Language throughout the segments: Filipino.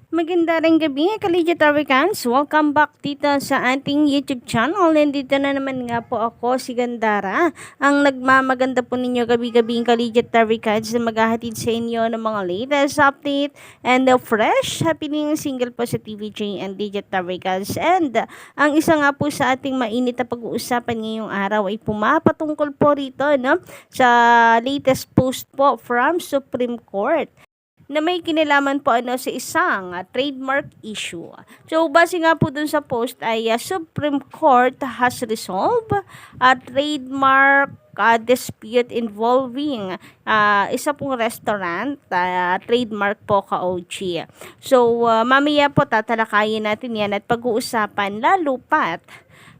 Maganda ring gabi, Collegiate Americans. Welcome back dito sa ating YouTube channel. Nandito na naman nga po ako, si Gandara, ang nagmamaganda po ninyo gabi-gabi Collegiate Americans na maghahatid sa inyo ng mga latest update and the fresh happening single po sa TVJ and Digit Americans. And ang isa nga po sa ating mainit na pag-uusapan ngayong araw ay pumapatungkol po rito, no, sa latest post po from Supreme Court na may kinalaman po sa isang trademark issue. So, base nga po dun sa post ay Supreme Court has resolved a trademark dispute involving isa pong restaurant, trademark po ka-OG. So, mamaya po tatalakayin natin yan at pag-uusapan lalo pat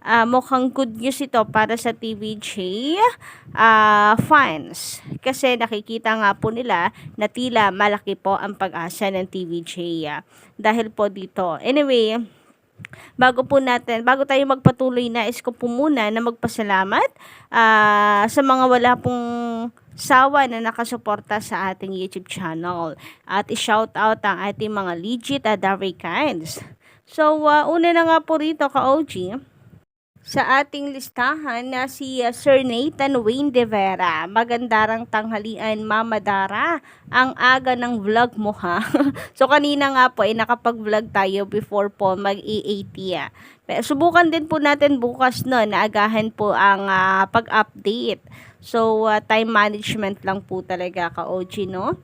mukhang good news ito para sa TVJ fans. Kasi nakikita nga po nila na tila malaki po ang pag-asa ng TVJ dahil po dito. Anyway, bago tayo magpatuloy, nais ko po muna na magpasalamat sa mga wala pong sawa na nakasuporta sa ating YouTube channel. At i-shout out ang ating mga legit Americans. So, una na nga po rito ka-OG, sa ating listahan na si Sir Nathan Wayne De Vera. Magandarang tanghalian, Mama Dara. Ang aga ng vlog mo, ha? So, kanina nga po ay nakapag-vlog tayo before po mag-EAT. Subukan din po natin bukas, no, na agahan po ang pag-update. So, time management lang po talaga ka-OG, no?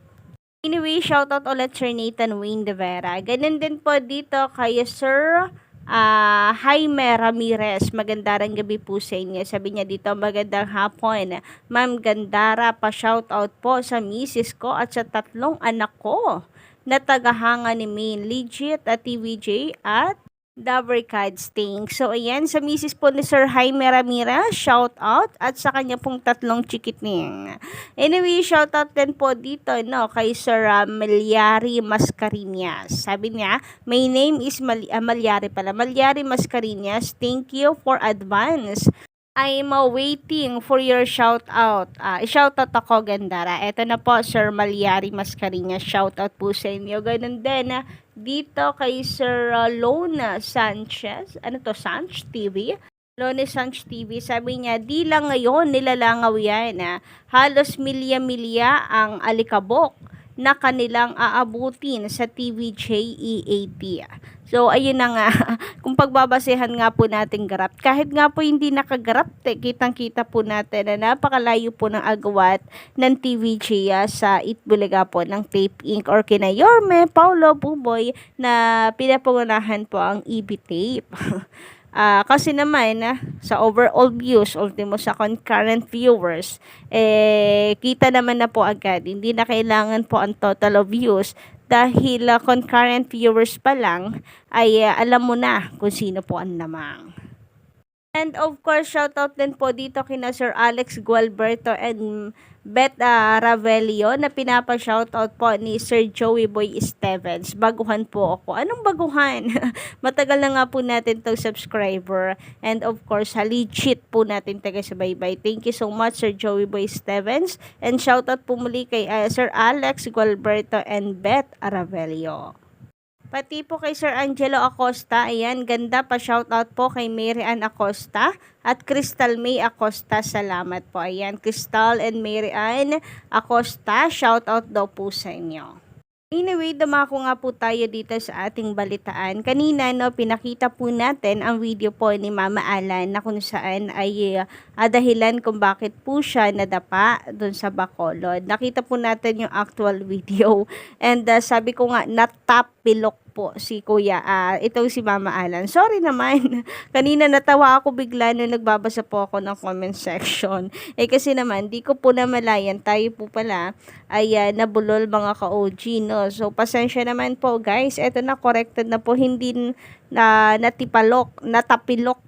Anyway, shoutout ulit Sir Nathan Wayne De Vera. Ganun din po dito kay Sir Jaime Ramirez. Magandang gabi po sa inyo. Sabi niya dito, magandang hapon. Ma'am Gandara, pa-shoutout po sa misis ko at sa 3 anak ko na tagahanga ni Main Legit at TVJ at Dabarcad Sting. So, ayan, sa misis po ni Sir Jaime Ramirez, shout out, at sa kanya pong 3 chikiting. Anyway, shout out din po dito, no, kay Sir Malyari Mascarinas. Sabi niya, my name is Malyari pala. Malyari Mascarinas, thank you for advance. I'm waiting for your shout out. I-shout out ako, Gandara. Ito na po, Sir Malyari Mascarinas. Shout out po sa inyo. Ganun din, dito kay Sir Lona Sanchez. Ano to? Sanch TV? Lone Sanch TV. Sabi niya, di lang ngayon nilalangaw yan. Halos milya-milya ang alikabok na kanilang aabutin sa TVJ EAT. So, ayun na nga. Kung pagbabasehan nga po natin graph, kahit nga po hindi nakagraph, kitang-kita po natin na napakalayo po ng agawat ng TVJ sa Itbulaga po ng Tape Inc. or kina Yorme, Paulo, Buboy na pinapangunahan po ang EB Tape. Kasi naman, sa overall views, ultimo sa concurrent viewers, kita naman na po agad. Hindi na kailangan po ang total of views dahil concurrent viewers pa lang ay alam mo na kung sino po ang lamang. And of course, shoutout din po dito kina Sir Alex Gualberto and Beth Ravelio na pinapa-shoutout po ni Sir Joey Boy Stevens. Baguhan po ako. Anong baguhan? Matagal na nga po natin tong subscriber. And of course, legit po natin taga-subaybay. Thank you so much, Sir Joey Boy Stevens. And shoutout po muli kay Sir Alex Gualberto and Beth Ravelio. Pati po kay Sir Angelo Acosta, ayan, ganda pa shoutout po kay Mary Ann Acosta at Crystal May Acosta, salamat po. Ayan, Crystal and Mary Ann Acosta, shoutout daw po sa inyo. Anyway, dumako nga po tayo dito sa ating balitaan. Kanina, no, pinakita po natin ang video po ni Mama Alan na kung saan ay dahilan kung bakit po siya nadapa doon sa Bacolod. Nakita po natin yung actual video. And sabi ko nga, natapilok po si Kuya, itong si Mama Alan. Sorry naman, kanina natawa ako bigla nung nagbabasa po ako ng comment section. Kasi naman, di ko po namalayan, tayo po pala ay nabulol mga ka-OG, no? So, pasensya naman po guys, eto na, corrected na po, hindi natapilok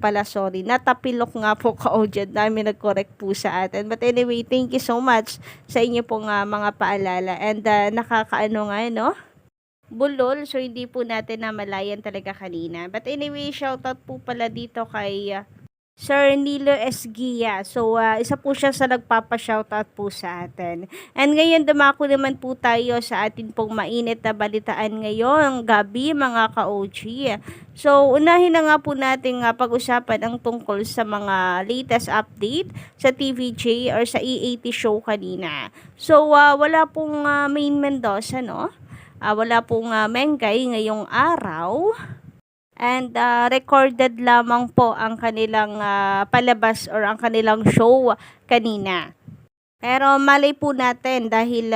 pala, sorry. Natapilok nga po ka-OG, dami nag-correct po sa atin. But anyway, thank you so much sa inyo pong mga paalala. And nakakaano nga, no? Bulol, so hindi po natin namalayan talaga kanina. But anyway, shoutout po pala dito kay Sir Nilo Esguia. So, isa po siya sa nagpapa-shoutout po sa atin. And ngayon, dumako naman po tayo sa atin pong mainit na balitaan ngayong gabi, mga ka-OG. So, unahin na nga po natin pag-usapan ang tungkol sa mga latest update sa TVJ or sa E80 show kanina. So, wala pong Main Mendoza, no? Wala pong Mengay ngayong araw. And recorded lamang po ang kanilang palabas or ang kanilang show kanina. Pero malay po natin dahil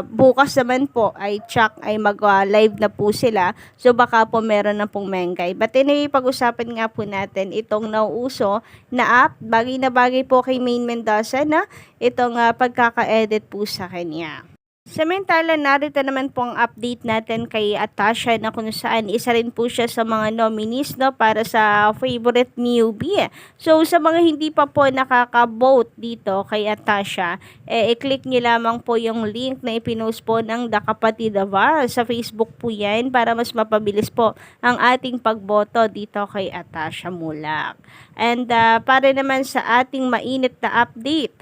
bukas naman po ay ay mag-live na po sila. So baka po meron na pong Mengay. But anyway, pag-usapan nga po natin itong nauuso na app. Bagay na bagay po kay Main Mendoza na itong pagkaka-edit po sa kanya. Samantala, narito naman po ang update natin kay Atasha na kung saan isa rin po siya sa mga nominees no, para sa favorite newbie. So, sa mga hindi pa po nakaka-vote dito kay Atasha, i-click niyo lamang po yung link na ipinost po ng The Kapatid Ava. Sa Facebook po yan para mas mapabilis po ang ating pagboto dito kay Atasha Mulak. And para naman sa ating mainit na update,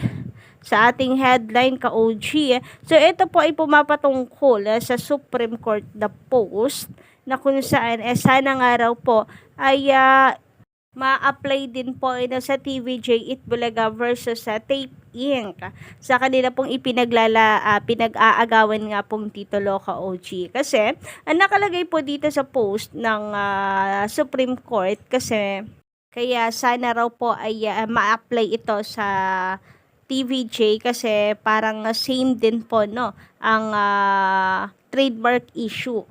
sa ating headline ka-OG. So, ito po ay pumapatungkol sa Supreme Court na post na kung saan sana nga raw po ay ma-apply din po sa TVJ Itbulaga versus sa Tape Inc. Sa kanila pong pinag-aagawan nga pong titulo ka-OG. Kasi, ang nakalagay po dito sa post ng Supreme Court kasi kaya sana raw po ay ma-apply ito sa TVJ kasi parang same din po no ang trademark issue.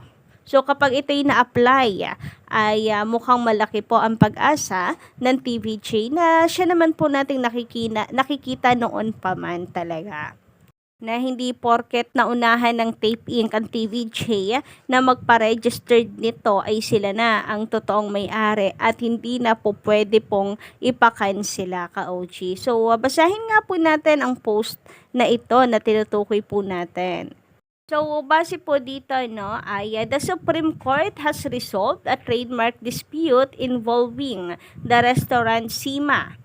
So kapag ito'y na-apply ay mukhang malaki po ang pag-asa ng TVJ na siya naman po nating nakikita noon pa man talaga. Na hindi porket naunahan ng Tape Inc. ang TVJ na magpa-registered nito ay sila na ang totoong may-ari at hindi na po pwede pong ipakansela ka-OG. So, basahin nga po natin ang post na ito na tinutukoy po natin. So, base po dito, no, ay the Supreme Court has resolved a trademark dispute involving the restaurant Sima,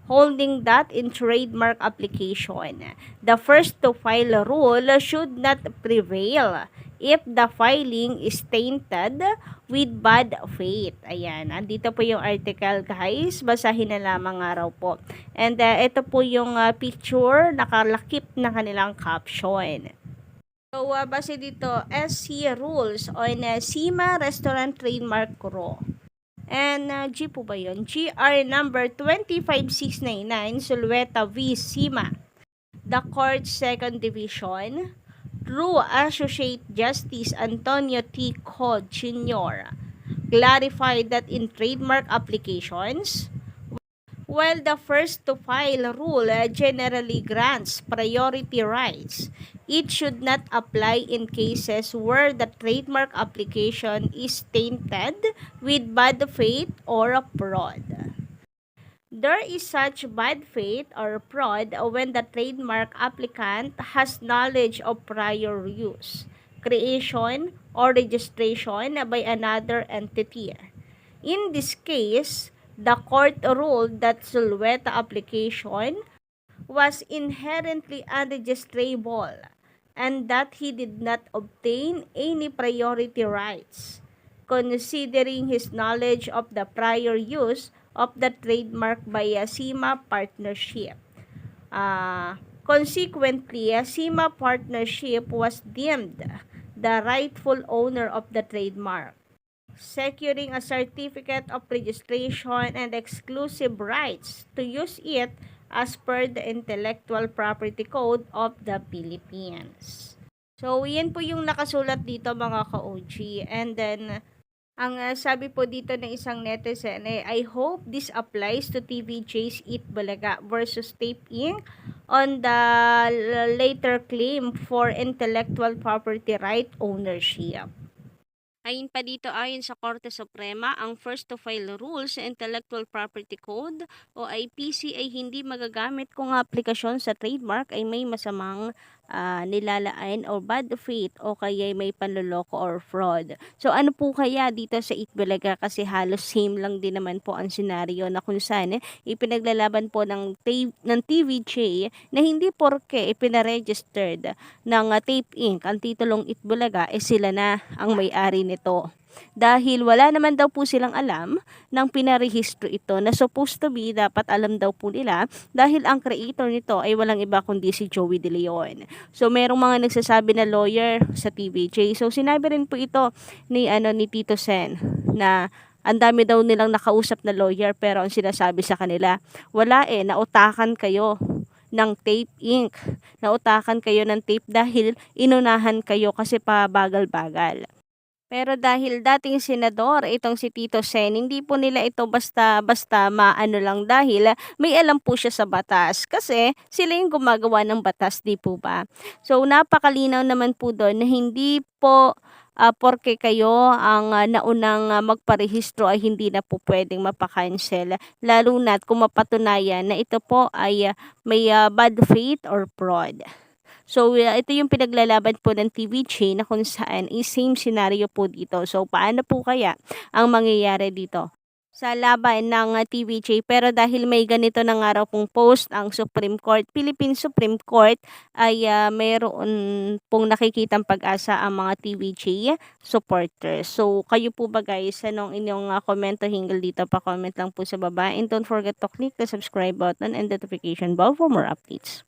holding that in trademark application, the first to file rule should not prevail if the filing is tainted with bad faith. Ayan, andito po yung article guys, basahin na lamang araw po. And ito po yung picture, nakalakip na kanilang caption. So, base dito, SC rules on Sima Restaurant Trademark Law. And G po ba yun? GR number 25699, Sulweta v. Sima. The Court Second Division, through Associate Justice Antonio T. Cod Jr., clarified that in trademark applications, while the first to file rule generally grants priority rights, it should not apply in cases where the trademark application is tainted with bad faith or fraud. There is such bad faith or fraud when the trademark applicant has knowledge of prior use, creation, or registration by another entity. In this case, the court ruled that Sulweta application was inherently unregistrable and that he did not obtain any priority rights, considering his knowledge of the prior use of the trademark by a Sima partnership. Consequently, a Sima partnership was deemed the rightful owner of the trademark, securing a certificate of registration and exclusive rights to use it as per the Intellectual Property Code of the Philippines. So, yan po yung nakasulat dito mga ka-OG. And then, ang sabi po dito ng isang netizen I hope this applies to TVJ's Itbulaga versus Tape Inc. on the later claim for intellectual property right ownership. Ayon pa dito, ayon sa Korte Suprema, ang first to file rule sa Intellectual Property Code o IPC ay hindi magagamit kung ang aplikasyon sa trademark ay may masamang nilalain or bad faith o kaya may panloloko or fraud. So ano po kaya dito sa Itbulaga, kasi halos same lang din naman po ang senaryo na kung saan ipinaglalaban po ng TVJ na hindi porke ipinaregistered ng Tape Inc. ang titulong Itbulaga, sila na ang may-ari nito. Dahil wala naman daw po silang alam ng pinarehistro ito na supposed to be dapat alam daw po nila, dahil ang creator nito ay walang iba kundi si Joey De Leon. So merong mga nagsasabi na lawyer sa TVJ. So sinabi rin po ito ni Tito Sen na ang dami daw nilang nakausap na lawyer, pero ang sinasabi sa kanila, wala nautakan kayo ng Tape Inc. Nautakan kayo ng tape dahil inunahan kayo kasi pabagal-bagal. Pero dahil dating senador itong si Tito Sen, hindi po nila ito basta-basta maano lang, dahil may alam po siya sa batas. Kasi sila yung gumagawa ng batas, di po ba? So napakalinaw naman po doon na hindi po porke kayo ang naunang magparehistro ay hindi na po pwedeng mapakancel. Lalo na't kung mapatunayan na ito po ay may bad faith or fraud. So, ito yung pinaglalaban po ng TVJ na kung saan same scenario po dito. So, paano po kaya ang mangyayari dito sa laban ng TVJ? Pero dahil may ganito na nga raw pong post ang Supreme Court, Philippine Supreme Court, ay mayroon pong nakikitang pag-asa ang mga TVJ supporters. So, kayo po ba guys, anong inyong komento hinggil dito? Pa-comment lang po sa baba. And don't forget to click the subscribe button and notification bell for more updates.